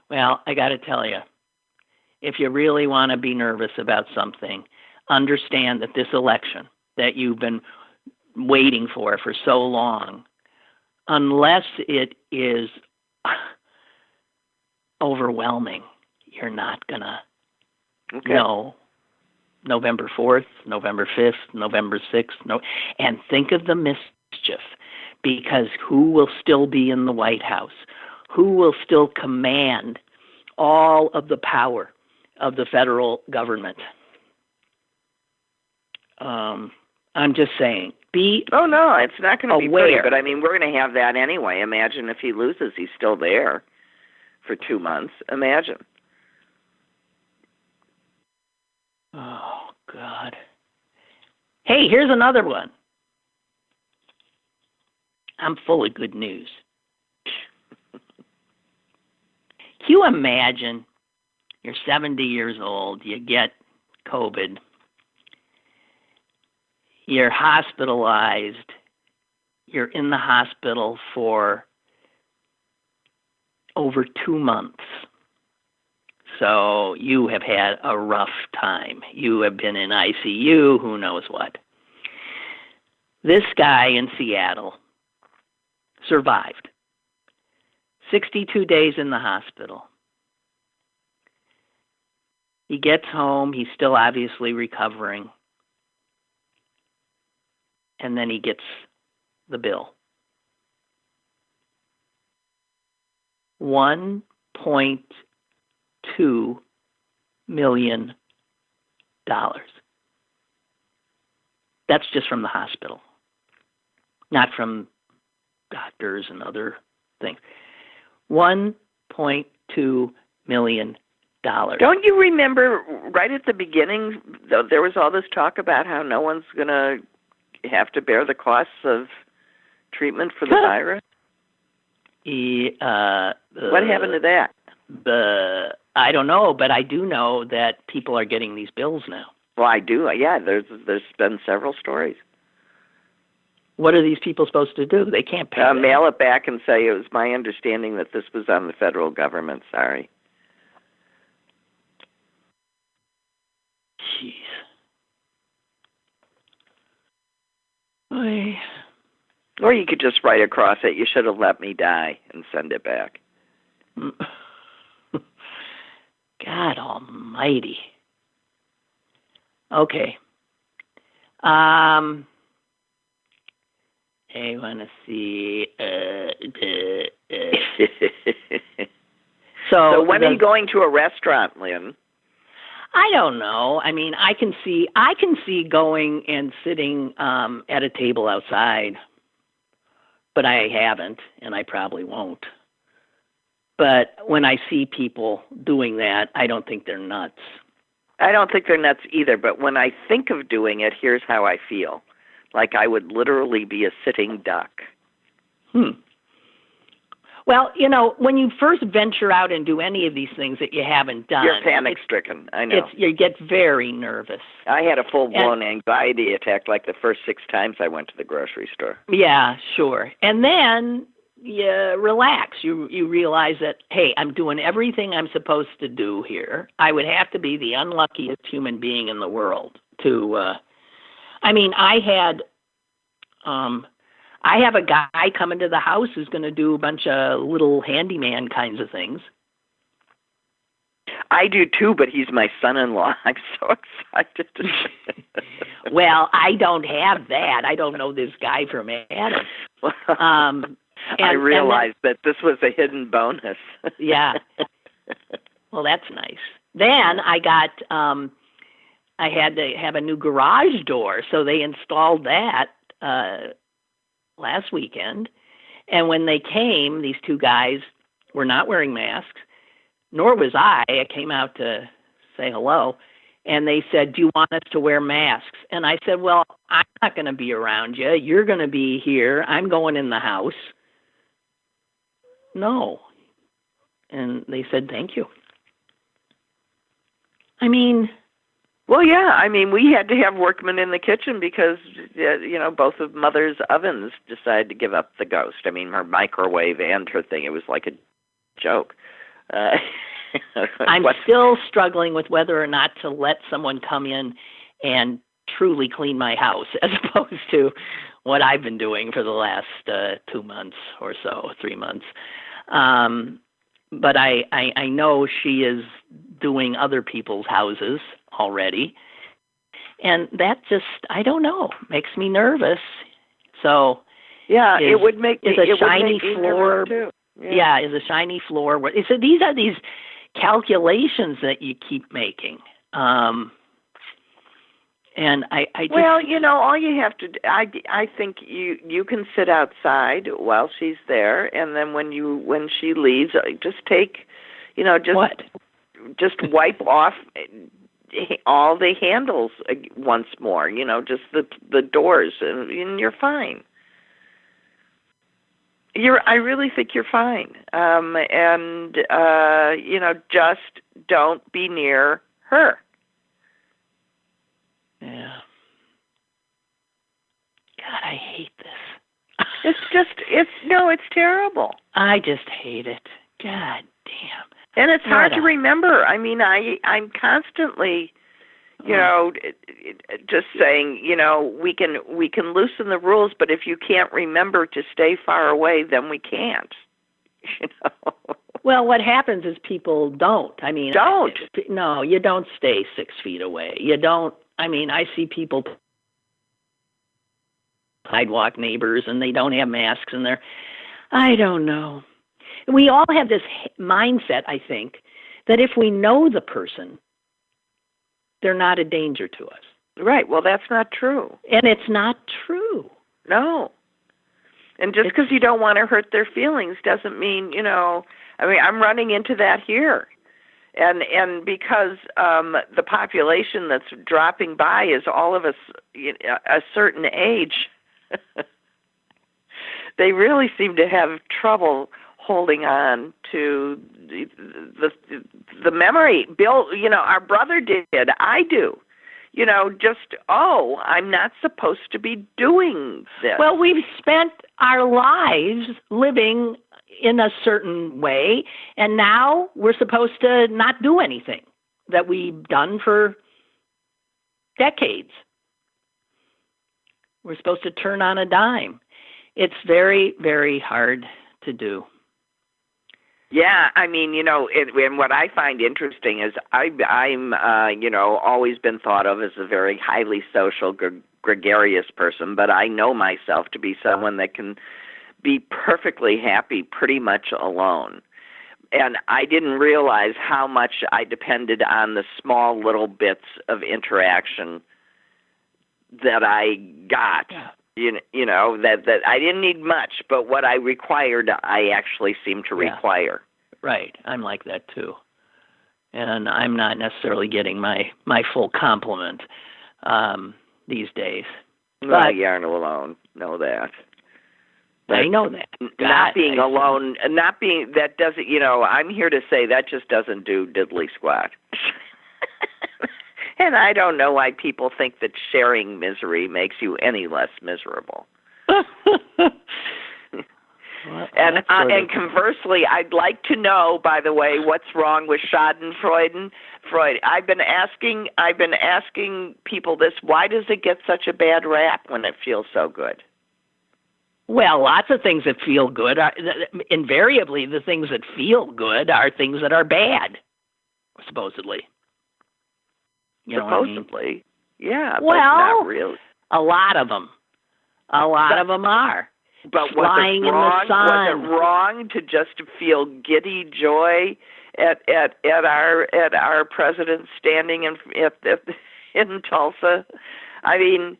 Well, I got to tell you, if you really want to be nervous about something, understand that this election that you've been waiting for so long, unless it is overwhelming, you're not going to know November 4th, November 5th, November 6th. And think of the mischief, because who will still be in the White House? Who will still command all of the power of the federal government? I'm just saying, Oh, no, it's not going to be pretty, but I mean, we're going to have that anyway. Imagine if he loses, he's still there for 2 months. Imagine. Oh, God. Hey, here's another one. I'm full of good news. Can you imagine you're 70 years old, you get COVID, you're hospitalized, you're in the hospital for over 2 months. So you have had a rough time. You have been in ICU, who knows what. This guy in Seattle survived 62 days in the hospital. He gets home. He's still obviously recovering. And then he gets the bill. $1.2 million. That's just from the hospital, not from doctors and other things. $1.2 million. Don't you remember right at the beginning, there was all this talk about how no one's going to have to bear the costs of treatment for the virus? What happened to that? I don't know, but I do know that people are getting these bills now. Well, I do. Yeah, there's been several stories. What are these people supposed to do? They can't pay. Mail it back and say, it was my understanding that this was on the federal government. Sorry. Jeez. Oy. Or you could just write across it, you should have let me die, and send it back. God almighty. Okay. I want to see. So when are you going to a restaurant, Lynn? I don't know. I mean, I can see going and sitting at a table outside, but I haven't, and I probably won't. But when I see people doing that, I don't think they're nuts. I don't think they're nuts either, but when I think of doing it, here's how I feel. Like I would literally be a sitting duck. Well, when you first venture out and do any of these things that you haven't done, you're panic-stricken. I know. You get very nervous. I had a full-blown anxiety attack like the first 6 times I went to the grocery store. Yeah, sure. And then you relax. You realize that, hey, I'm doing everything I'm supposed to do here. I would have to be the unluckiest human being in the world to. I have a guy coming to the house who's going to do a bunch of little handyman kinds of things. I do too, but he's my son-in-law. I'm so excited. Well, I don't have that. I don't know this guy from Adam. I realized that this was a hidden bonus. Yeah. Well, that's nice. Then I got, I had to have a new garage door, so they installed that last weekend. And when they came, these 2 guys were not wearing masks, nor was I. I came out to say hello. And they said, do you want us to wear masks? And I said, well, I'm not going to be around you. You're going to be here. I'm going in the house. No. And they said, thank you. I mean... Well, yeah. I mean, we had to have workmen in the kitchen because, both of Mother's ovens decided to give up the ghost. I mean, her microwave and her thing, it was like a joke. I'm still struggling with whether or not to let someone come in and truly clean my house as opposed to what I've been doing for the last 2 months or so, 3 months. But I know she is doing other people's houses already. And that just, I don't know, makes me nervous. So yeah, it would make me, is a shiny floor too. Yeah, is a shiny floor. So these are these calculations that you keep making. And I just, well, all you have to do, I think you can sit outside while she's there, and then when she leaves, just take, just wipe off all the handles once more, just the doors, and you're fine. I really think you're fine. And just don't be near her. Yeah. God, I hate this. It's terrible. I just hate it. God damn. And it's hard to remember. I mean, I'm constantly, just saying, we can loosen the rules, but if you can't remember to stay far away, then we can't. Well, what happens is people don't. I mean, don't. No, you don't stay 6 feet away. You don't. I mean, I see people, sidewalk neighbors, and they don't have masks, and I don't know. We all have this mindset, I think, that if we know the person, they're not a danger to us. Right. Well, that's not true. And it's not true. No. And just because you don't want to hurt their feelings doesn't mean, I'm running into that here. And because the population that's dropping by is all of us a certain age, they really seem to have trouble holding on to the memory. Bill, our brother did. I do. I'm not supposed to be doing this. Well, we've spent our lives living in a certain way, and now we're supposed to not do anything that we've done for decades. We're supposed to turn on a dime. It's very, very hard to do. Yeah, and what I find interesting is I'm always been thought of as a very highly social, gregarious person, but I know myself to be someone that can be perfectly happy pretty much alone. And I didn't realize how much I depended on the small little bits of interaction that I got. Yeah. That I didn't need much, but what I required, I actually seem to require. Right. I'm like that too. And I'm not necessarily getting my full complement these days. Well, you aren't alone. Know that. But I know that. Not being alone, that doesn't, I'm here to say that just doesn't do diddly squat. And I don't know why people think that sharing misery makes you any less miserable. And conversely, I'd like to know, by the way, what's wrong with Schadenfreude. I've been asking people this. Why does it get such a bad rap when it feels so good? Well, lots of things that feel good. Invariably, the things that feel good are things that are bad, supposedly. Supposedly, yeah. Well, but not really. A lot of them are. But flying in the sun. Was it wrong to just feel giddy joy at our president standing in Tulsa? I mean,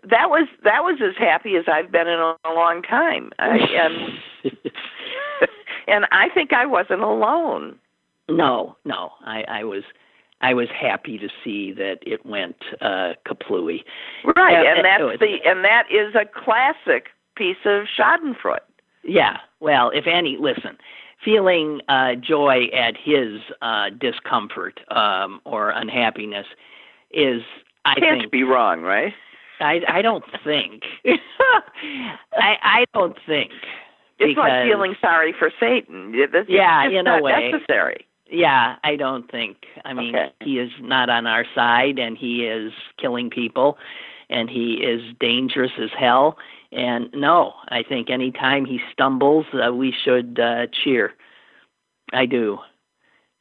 that was as happy as I've been in a long time, and I think I wasn't alone. No, I was happy to see that it went kaplooey. Right, and that is a classic piece of Schadenfreude. Yeah, well, feeling joy at his discomfort or unhappiness is, I think, can't be wrong, right? I don't think. I don't think. It's like feeling sorry for Satan. It's in a way necessary. Yeah, I don't think. He is not on our side, and he is killing people, and he is dangerous as hell. And no, I think any time he stumbles, we should cheer. I do.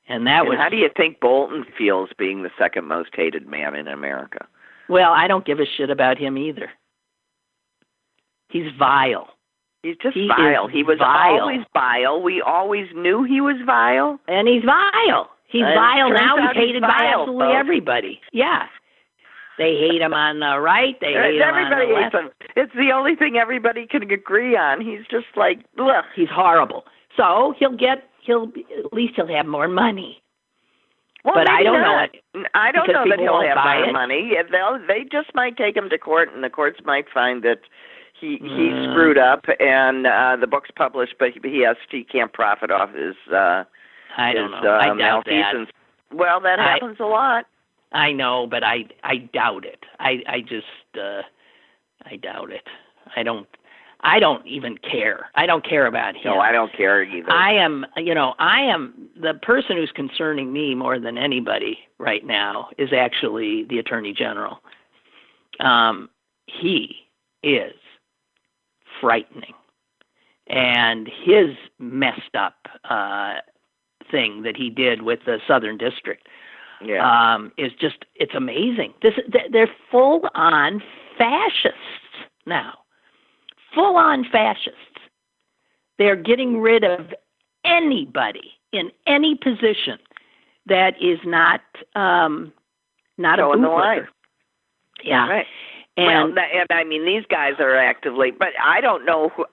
And how do you think Bolton feels being the second most hated man in America? Well, I don't give a shit about him either. He's vile. He's just vile. He was always vile. We always knew he was vile. And he's vile. He's vile now. He's hated by absolutely folks. Everybody. Yeah. They hate him on the right. They hate him on the left. Hates him. It's the only thing everybody can agree on. He's just like, ugh. He's horrible. So he'll at least have more money. Well, but I don't know. I don't know that he'll have more money. They just might take him to court, and the courts might find that he screwed up, and the book's published, but he can't profit off his I don't know. I doubt that. Well, that happens a lot. I know, but I doubt it. I doubt it. I don't even care. I don't care about him. No, I don't care either. I am the person who's concerning me more than anybody right now is actually the Attorney General. He is frightening, and his messed up thing that he did with the Southern District is just, it's amazing. They're full-on fascists now. Full-on fascists. They're getting rid of anybody in any position that is not a bootlicker. Yeah. Right. And, and I mean, these guys are actively, but I don't know who.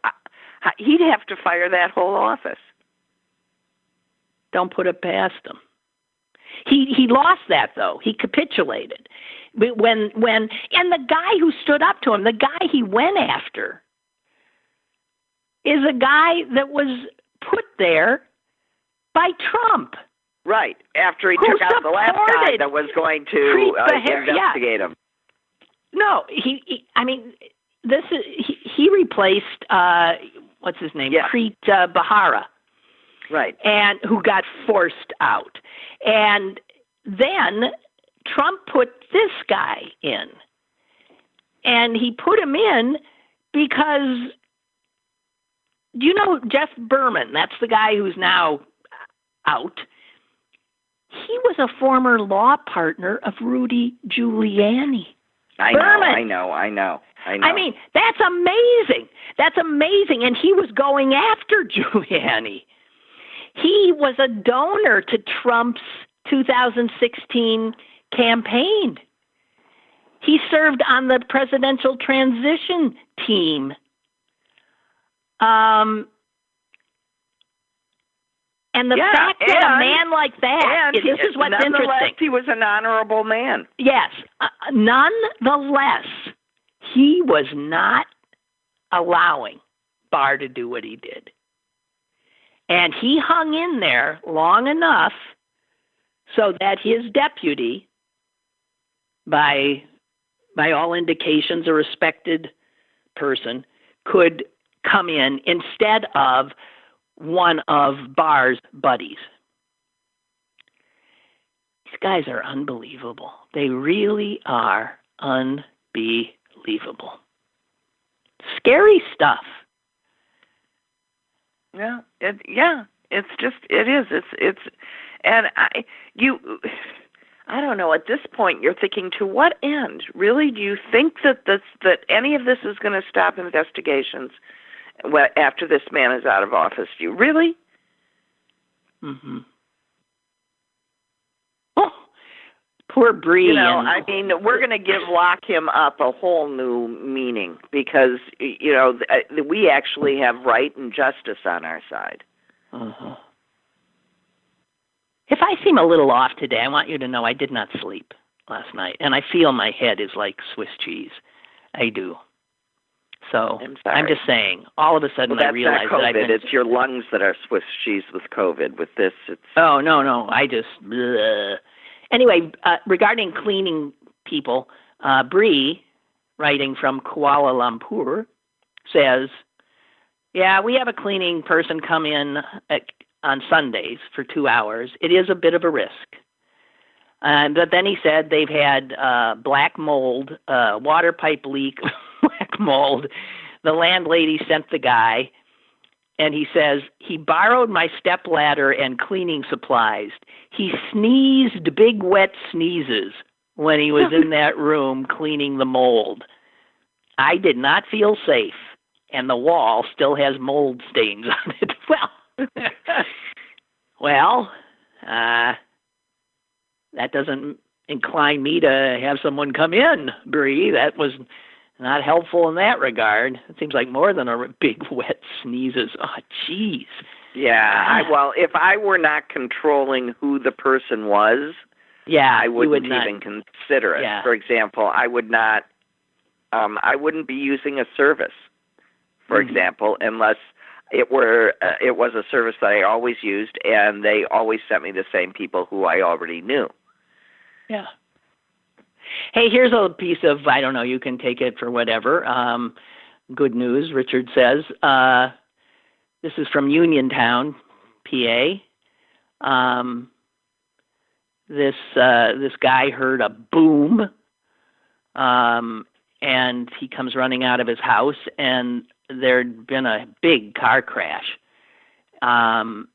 He'd have to fire that whole office. don't put it past him. He lost that, though. He capitulated. When and the guy who stood up to him, the guy he went after, is a guy that was put there by Trump. Right, after he took out the last guy that was going to investigate him. No, I mean, this is he replaced what's his name, Preet Bharara, right? And who got forced out, and then Trump put this guy in, and he put him in because, do you know Jeff Berman? That's the guy who's now out. He was a former law partner of Rudy Giuliani. I know. I mean, that's amazing. That's amazing. And he was going after Giuliani. He was a donor to Trump's 2016 campaign. He served on the presidential transition team. And the fact that a man like that, this is what's interesting. He was an honorable man. Yes. Nonetheless, he was not allowing Barr to do what he did. And he hung in there long enough so that his deputy, by all indications a respected person, could come in instead of one of Barr's buddies. These guys are unbelievable. They really are unbelievable. Scary stuff. Yeah, it's just, it is. It's, and I don't know. At this point, you're thinking, to what end? Really, do you think that any of this is going to stop investigations after this man is out of office? Do you really? Mm-hmm. Oh, poor Bree. I mean, we're going to lock him up a whole new meaning because, we actually have right and justice on our side. Uh-huh. If I seem a little off today, I want you to know I did not sleep last night, and I feel my head is like Swiss cheese. I do. So I'm just saying, all of a sudden I realize that I've been... It's your lungs that are Swiss cheese with COVID. With this, it's... Oh, no. I just... Bleh. Anyway, regarding cleaning people, Bree, writing from Kuala Lumpur, says, yeah, we have a cleaning person come in on Sundays for 2 hours. It is a bit of a risk. But then he said they've had black mold, water pipe leak, black mold. The landlady sent the guy, and he says, he borrowed my stepladder and cleaning supplies. He sneezed big wet sneezes when he was in that room cleaning the mold. I did not feel safe, and the wall still has mold stains on it. Well, that doesn't incline me to have someone come in, Bree. That was not helpful in that regard. It seems like more than a big wet sneezes. Oh, jeez. Yeah. If I were not controlling who the person was, I wouldn't even consider it. Yeah. For example, I would not. I wouldn't be using a service, for example, unless it was a service that I always used, and they always sent me the same people who I already knew. Yeah. Hey, here's a piece of, I don't know, you can take it for whatever. Good news, Richard says. This is from Uniontown, PA. This guy heard a boom, and he comes running out of his house, and there'd been a big car crash. And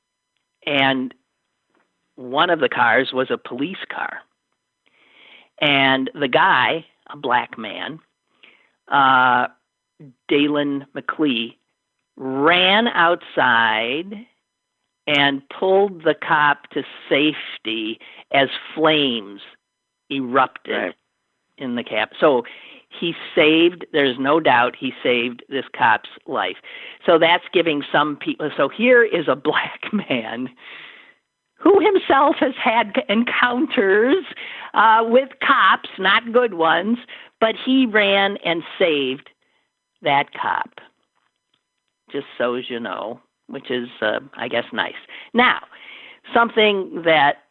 one of the cars was a police car. And the guy, a black man, Dalen McLee, ran outside and pulled the cop to safety as flames erupted in the cap. So there's no doubt he saved this cop's life. So that's giving some people, so here is a black man who himself has had encounters with cops, not good ones, but he ran and saved that cop, just so as you know, which is, I guess, nice. Now, something that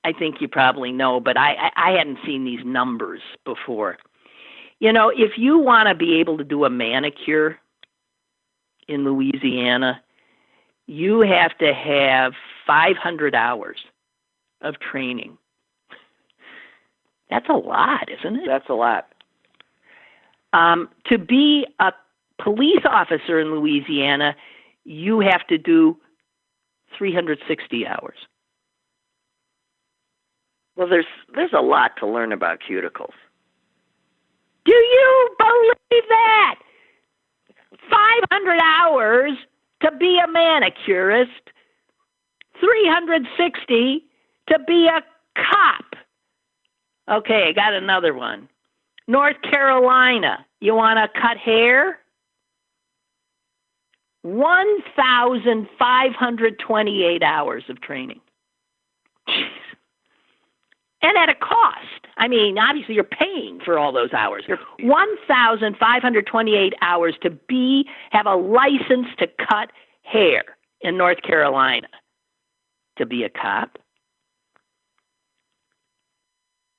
I think you probably know, but I hadn't seen these numbers before. You know, if you want to be able to do a manicure in Louisiana, you have to have 500 hours of training. That's a lot, isn't it? That's a lot. To be a police officer in Louisiana, you have to do 360 hours. Well, there's a lot to learn about cuticles. Do you believe that? 500 hours to be a manicurist, 360 to be a cop. Okay, I got another one. North Carolina, you want to cut hair? 1,528 hours of training. Jeez. And at a cost. I mean, obviously you're paying for all those hours. 1,528 hours to have a license to cut hair in North Carolina. To be a cop.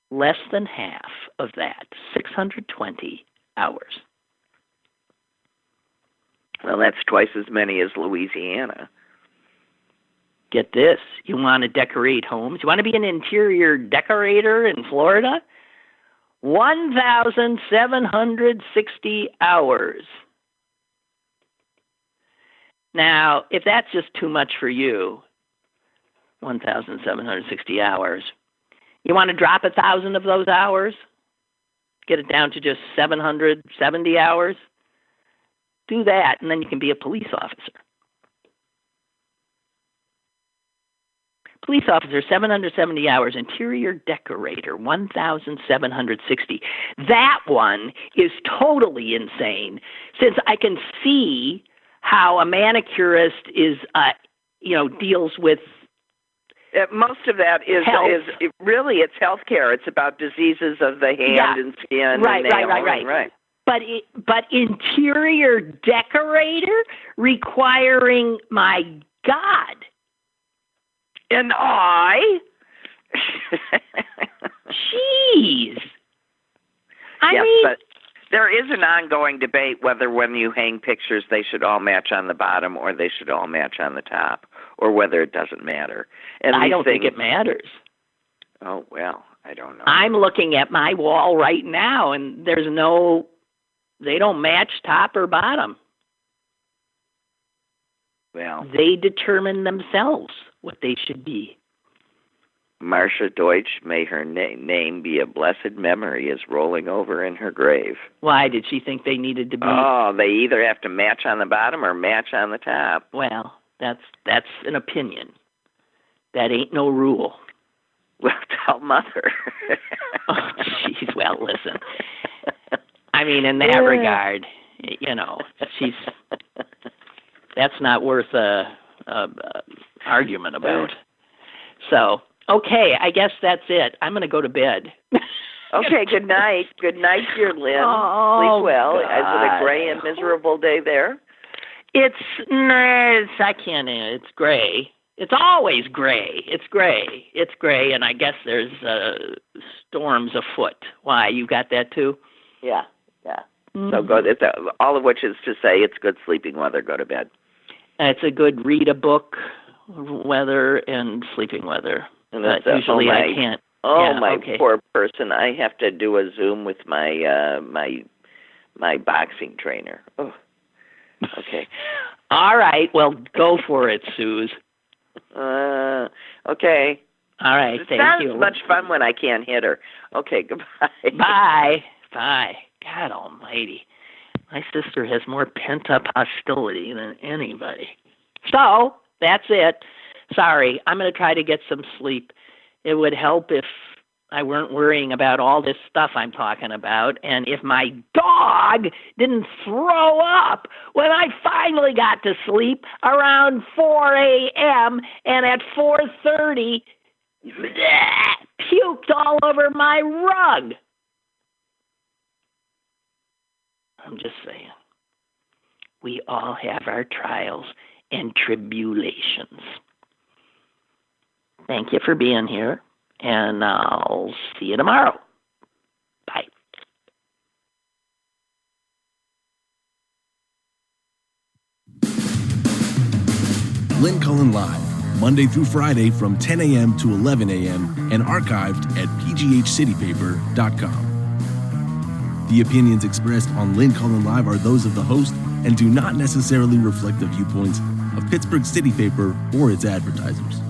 Less than half of that, 620 hours. Well, that's twice as many as Louisiana. Get this. You want to decorate homes? You want to be an interior decorator in Florida? 1,760 hours. Now, if that's just too much for you, 1,760 hours, you want to drop 1,000 of those hours? Get it down to just 770 hours? Do that, and then you can be a police officer. Police officer, 770 hours. Interior decorator, 1,760. That one is totally insane, since I can see how a manicurist is, deals with most of that is really it's healthcare. It's about diseases of the hand and skin. Right. But interior decorator requiring, my God, an eye. Jeez. I yes, mean, but there is an ongoing debate whether when you hang pictures they should all match on the bottom or they should all match on the top, or whether it doesn't matter. And I don't think it matters. Oh, well, I don't know. I'm looking at my wall right now, and they don't match top or bottom. Well, they determine themselves what they should be. Marcia Deutsch, may her name be a blessed memory, is rolling over in her grave. Why did she think they needed to be? Oh, they either have to match on the bottom or match on the top. Well, that's an opinion. That ain't no rule. Well, tell Mother. Oh, jeez. Well, listen. I mean, in that regard, that's not worth a argument about. So, okay, I guess that's it. I'm going to go to bed. Okay, good night. Good night, dear Lynn. Oh, sleep well. God. Is it a gray and miserable day there? It's gray. It's always gray. It's gray, and I guess there's storms afoot. Why, you got that too? Yeah. Mm-hmm. So go. All of which is to say, it's good sleeping weather. Go to bed. It's a good read a book weather and sleeping weather. And that's usually I can't. Poor person! I have to do a Zoom with my my boxing trainer. Oh. Okay. All right. Well, go for it, Suze. Okay. All right. Thank you. Sounds much fun when I can't hit her. Okay. Goodbye. Bye. God almighty. My sister has more pent-up hostility than anybody. So, that's it. Sorry. I'm going to try to get some sleep. It would help if I weren't worrying about all this stuff I'm talking about. And if my dog didn't throw up when I finally got to sleep around 4 a.m. and at 4:30, puked all over my rug. I'm just saying. We all have our trials and tribulations. Thank you for being here, and I'll see you tomorrow. Bye. Lynn Cullen Live, Monday through Friday from 10 a.m. to 11 a.m. and archived at pghcitypaper.com. The opinions expressed on Lynn Cullen Live are those of the host and do not necessarily reflect the viewpoints of Pittsburgh City Paper or its advertisers.